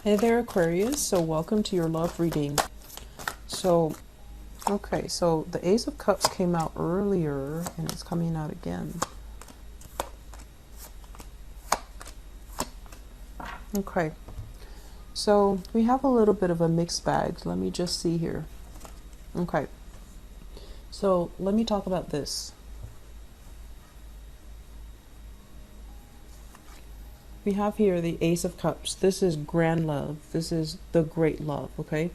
Hey there, Aquarius. So welcome to your love reading. So, okay, so the Ace of Cups came out earlier and it's coming out again. Okay, so we have a little bit of a mixed bag. Let me just see here. Okay, so let me talk about this. We have here the Ace of Cups. This is grand love. This is the great love, okay?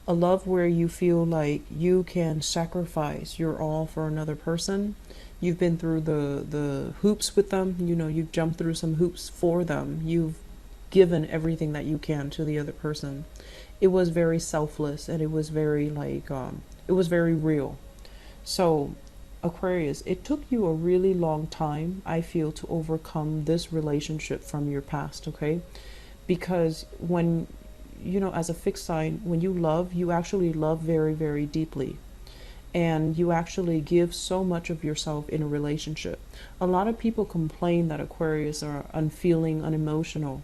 A love where you feel like you can sacrifice your all for another person. You've been through the hoops with them. You know, you've jumped through some hoops for them. You've given everything that you can to the other person. It was very selfless and it was very it was very real. So Aquarius, it took you a really long time, I feel, to overcome this relationship from your past, okay? Because when, you know, as a fixed sign, when you love, you actually love very, very deeply. And you actually give so much of yourself in a relationship. A lot of people complain that Aquarius are unfeeling, unemotional,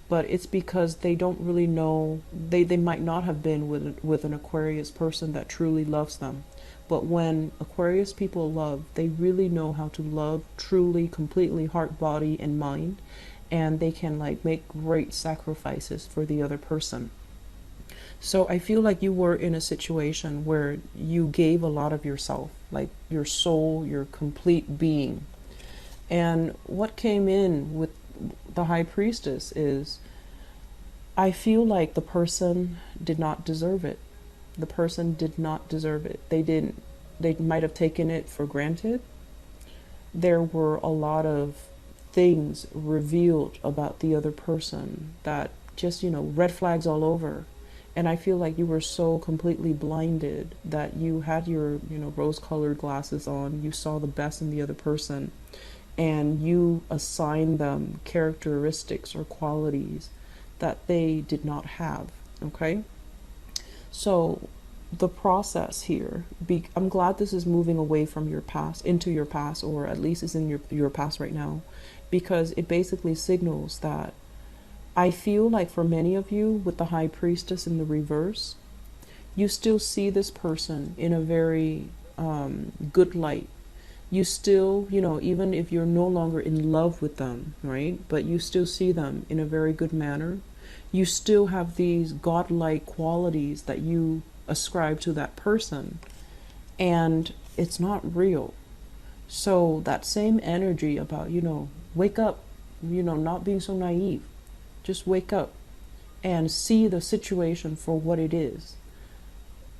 but it's because they don't really know, they might not have been with an Aquarius person that truly loves them. But when Aquarius people love, they really know how to love truly, completely, heart, body, and mind. And they can like make great sacrifices for the other person. So I feel like you were in a situation where you gave a lot of yourself, like your soul, your complete being. And what came in with the High Priestess is I feel like the person did not deserve it. The person did not deserve it. They might have taken it for granted. There were a lot of things revealed about the other person that just, you know, red flags all over. And I feel like you were so completely blinded that you had your, you know, rose-colored glasses on. You saw the best in the other person and you assigned them characteristics or qualities that they did not have, okay? So the process here, I'm glad this is moving away from your past into your past, or at least is in your past right now, because it basically signals that I feel like for many of you with the High Priestess in the reverse, you still see this person in a very good light. You still, you know, even if you're no longer in love with them, right? But you still see them in a very good manner. You still have these godlike qualities that you ascribe to that person, and it's not real. So that same energy about, you know, wake up, you know, not being so naive, just wake up and see the situation for what it is,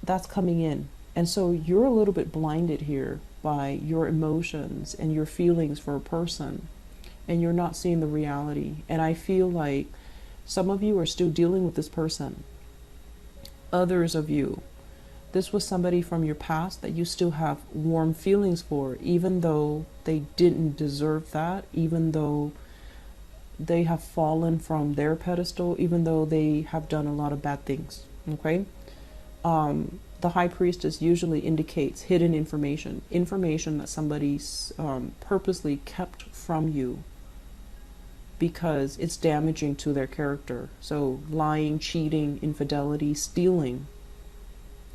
that's coming in. And so you're a little bit blinded here by your emotions and your feelings for a person, and you're not seeing the reality. And I feel like some of you are still dealing with this person. Others of you, this was somebody from your past that you still have warm feelings for, even though they didn't deserve that, even though they have fallen from their pedestal, even though they have done a lot of bad things, okay? The High Priestess usually indicates hidden information, information that somebody's purposely kept from you because it's damaging to their character. So lying, cheating, infidelity, stealing.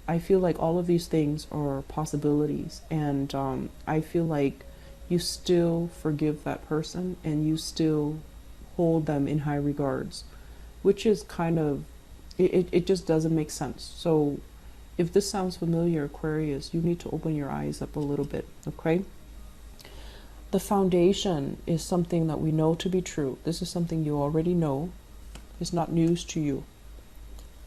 I feel like all of these things are possibilities, and I feel like you still forgive that person and you still hold them in high regards, which is kind of, it just doesn't make sense. So if this sounds familiar, Aquarius, you need to open your eyes up a little bit, okay? The foundation is something that we know to be true. This is something you already know. It's not news to you.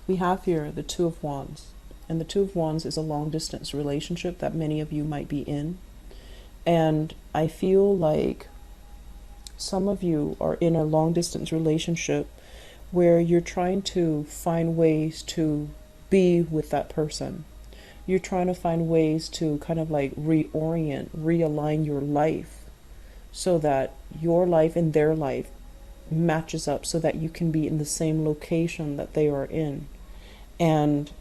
We have here the Two of Wands. And the Two of Wands is a long distance relationship that many of you might be in. And I feel like some of you are in a long distance relationship where you're trying to find ways to be with that person. You're trying to find ways to kind of like reorient, realign your life so that your life and their life matches up so that you can be in the same location that they are in. And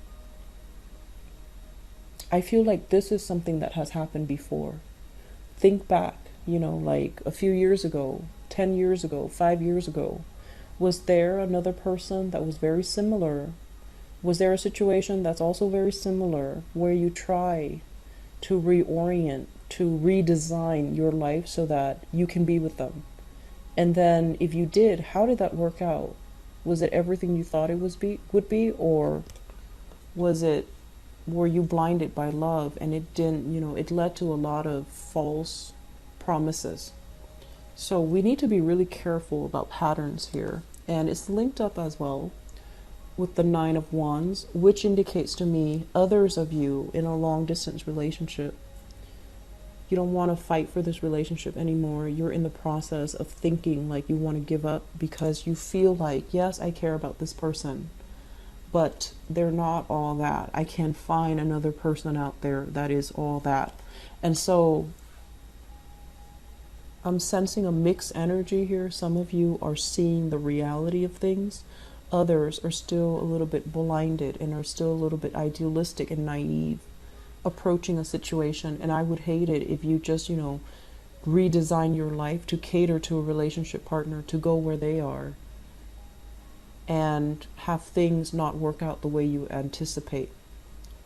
I feel like this is something that has happened before. Think back, you know, like a few years ago, 10 years ago, 5 years ago, Was there another person that was very similar? Was there a situation that's also very similar where you try to reorient, to redesign your life so that you can be with them? And then if you did, how did that work out? Was it everything you thought it would be, or was it, were you blinded by love and it didn't, it led to a lot of false promises? So we need to be really careful about patterns here. And it's linked up as well with the Nine of Wands, which indicates to me others of you in a long distance relationship. You don't want to fight for this relationship anymore. You're in the process of thinking like you want to give up because you feel like, yes, I care about this person, but they're not all that. I can't find another person out there that is all that. And so I'm sensing a mixed energy here. Some of you are seeing the reality of things. Others are still a little bit blinded and are still a little bit idealistic and naive approaching a situation. And I would hate it if you just, redesign your life to cater to a relationship partner, to go where they are, and have things not work out the way you anticipate.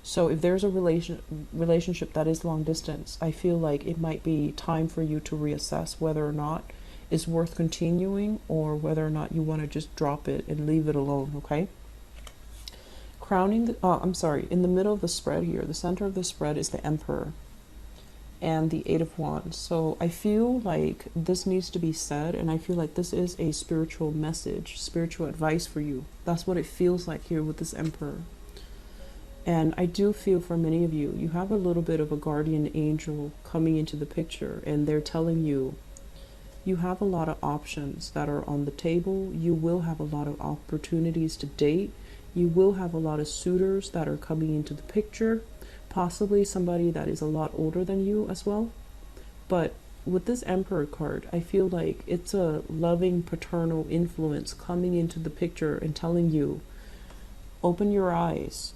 So if there's a relationship that is long distance, I feel like it might be time for you to reassess whether or not it's worth continuing or whether or not you want to just drop it and leave it alone, okay? In the middle of the spread here, the center of the spread is the Emperor and the Eight of Wands. So I feel like this needs to be said, and I feel like this is a spiritual message, spiritual advice for you. That's what it feels like here with this Emperor. And I do feel for many of you, you have a little bit of a guardian angel coming into the picture, and they're telling you, you have a lot of options that are on the table. You will have a lot of opportunities to date. You will have a lot of suitors that are coming into the picture, possibly somebody that is a lot older than you as well. But with this Emperor card, I feel like it's a loving paternal influence coming into the picture and telling you, open your eyes,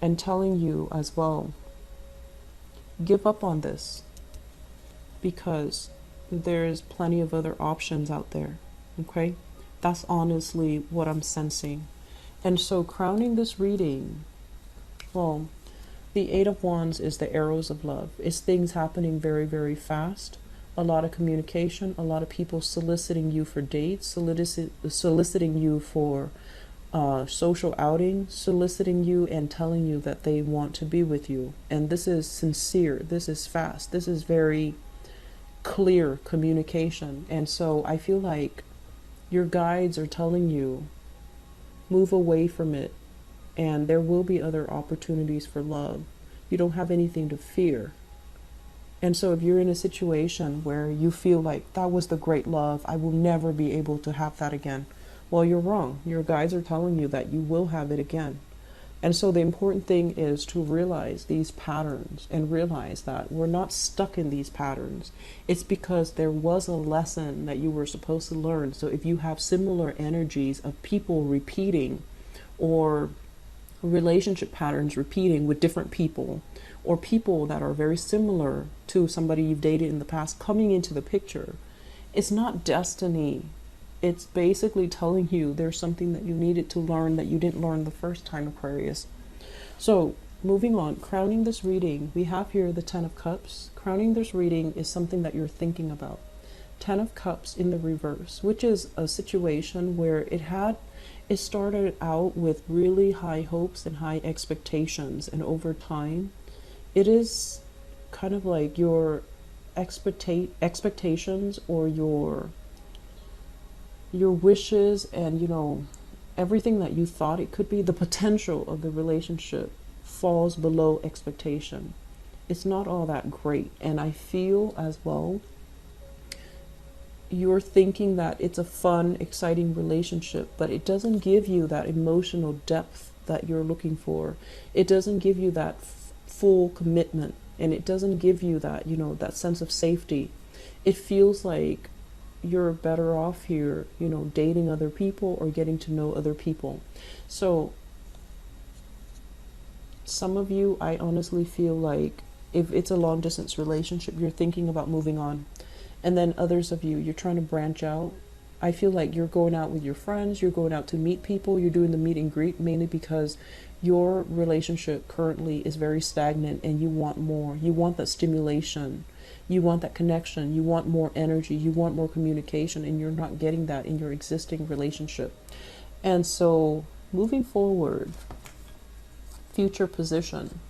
and telling you as well, give up on this because there's plenty of other options out there, okay? That's honestly what I'm sensing. And so crowning this reading, well, the Eight of Wands is the arrows of love. It's things happening very, very fast. A lot of communication, a lot of people soliciting you for dates, soliciting you for social outing, soliciting you and telling you that they want to be with you. And this is sincere. This is fast. This is very clear communication. And so I feel like your guides are telling you, move away from it, and there will be other opportunities for love. You don't have anything to fear. And so if you're in a situation where you feel like that was the great love, I will never be able to have that again, well, you're wrong. Your guides are telling you that you will have it again. And so the important thing is to realize these patterns and realize that we're not stuck in these patterns. It's because there was a lesson that you were supposed to learn. So if you have similar energies of people repeating, or relationship patterns repeating with different people, or people that are very similar to somebody you've dated in the past coming into the picture, it's not destiny. It's basically telling you there's something that you needed to learn that you didn't learn the first time, Aquarius. So moving on, crowning this reading, we have here the Ten of Cups. Crowning this reading is something that you're thinking about. Ten of Cups in the reverse, which is a situation where it started out with really high hopes and high expectations, and over time it is kind of like your expectations or your wishes and everything that you thought it could be, the potential of the relationship falls below expectation. It's not all that great. And I feel as well you're thinking that it's a fun, exciting relationship, but it doesn't give you that emotional depth that you're looking for. It doesn't give you that full commitment, and it doesn't give you that that sense of safety. It feels like you're better off here, dating other people or getting to know other people. So some of you, I honestly feel like if it's a long distance relationship, you're thinking about moving on. And then others of you, you're trying to branch out. I feel like you're going out with your friends, you're going out to meet people, you're doing the meet and greet, mainly because your relationship currently is very stagnant and you want more. You want that stimulation. You want that connection. You want more energy. You want more communication, and you're not getting that in your existing relationship. And so moving forward, future position,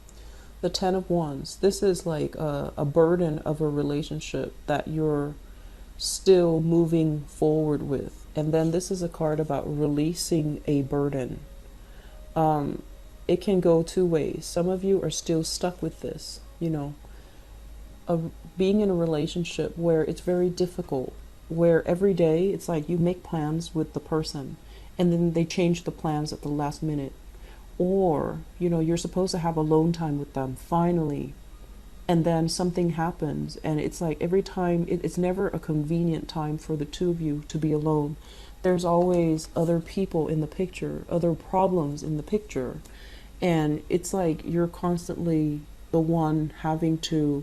the 10 of Wands. This is like a burden of a relationship that you're still moving forward with. And then this is a card about releasing a burden. It can go two ways. Some of you are still stuck with this, you know, being in a relationship where it's very difficult, where every day it's like you make plans with the person and then they change the plans at the last minute. Or, you know, you're supposed to have alone time with them finally, and then something happens, and it's like every time it's never a convenient time for the two of you to be alone. There's always other people in the picture, other problems in the picture, and it's like you're constantly the one having to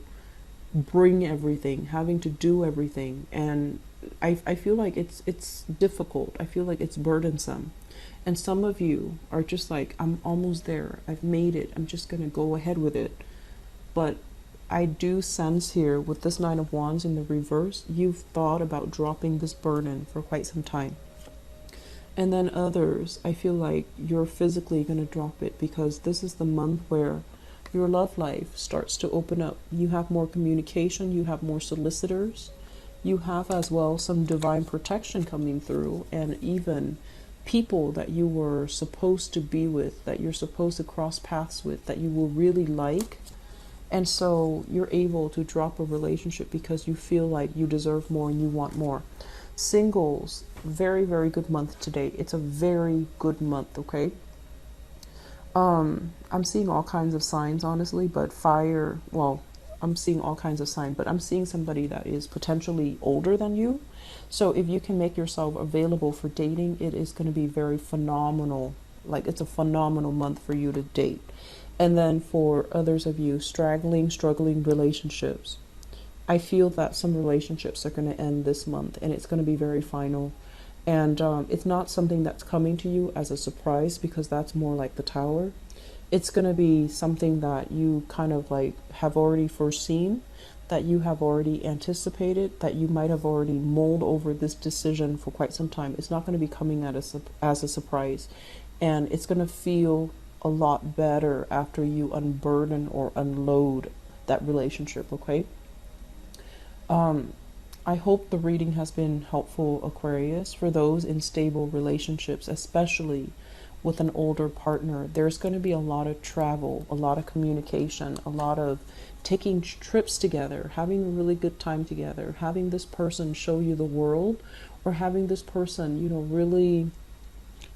bring everything, having to do everything, and I feel like it's difficult. I feel like it's burdensome. And some of you are just like, I'm almost there. I've made it. I'm just going to go ahead with it. But I do sense here with this Nine of Wands in the reverse, you've thought about dropping this burden for quite some time. And then others, I feel like you're physically going to drop it because this is the month where your love life starts to open up. You have more communication. You have more solicitors. You have as well some divine protection coming through, and even people that you were supposed to be with, that you're supposed to cross paths with, that you will really like. And so you're able to drop a relationship because you feel like you deserve more and you want more. Singles, very, very good month today. It's a very good month, okay? I'm seeing all kinds of signs, honestly, but fire, well, I'm seeing all kinds of signs, but I'm seeing somebody that is potentially older than you. So if you can make yourself available for dating, it is going to be very phenomenal. Like, it's a phenomenal month for you to date. And then for others of you struggling relationships, I feel that some relationships are going to end this month, and it's going to be very final. And it's not something that's coming to you as a surprise, because that's more like the Tower. It's going to be something that you kind of like have already foreseen, that you have already anticipated, that you might have already mulled over this decision for quite some time. It's not going to be coming at us as a surprise, and it's going to feel a lot better after you unburden or unload that relationship, okay? I hope the reading has been helpful, Aquarius, for those in stable relationships, especially with an older partner. There's going to be a lot of travel, a lot of communication, a lot of taking trips together, having a really good time together, having this person show you the world, or having this person, you know, really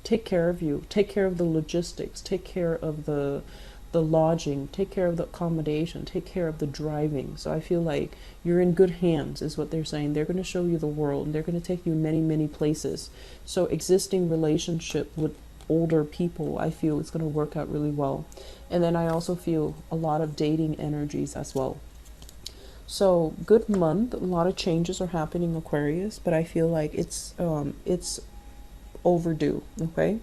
take care of you, take care of the logistics, take care of the lodging, take care of the accommodation, take care of the driving. So I feel like you're in good hands is what they're saying. They're going to show you the world, and they're going to take you many, many places. So existing relationship with older people, I feel it's going to work out really well. And then I also feel a lot of dating energies as well. So good month. A lot of changes are happening, Aquarius, but I feel like it's overdue, okay?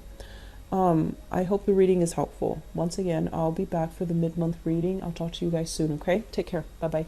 I hope the reading is helpful. Once again, I'll be back for the mid-month reading. I'll talk to you guys soon, okay? Take care. Bye-bye.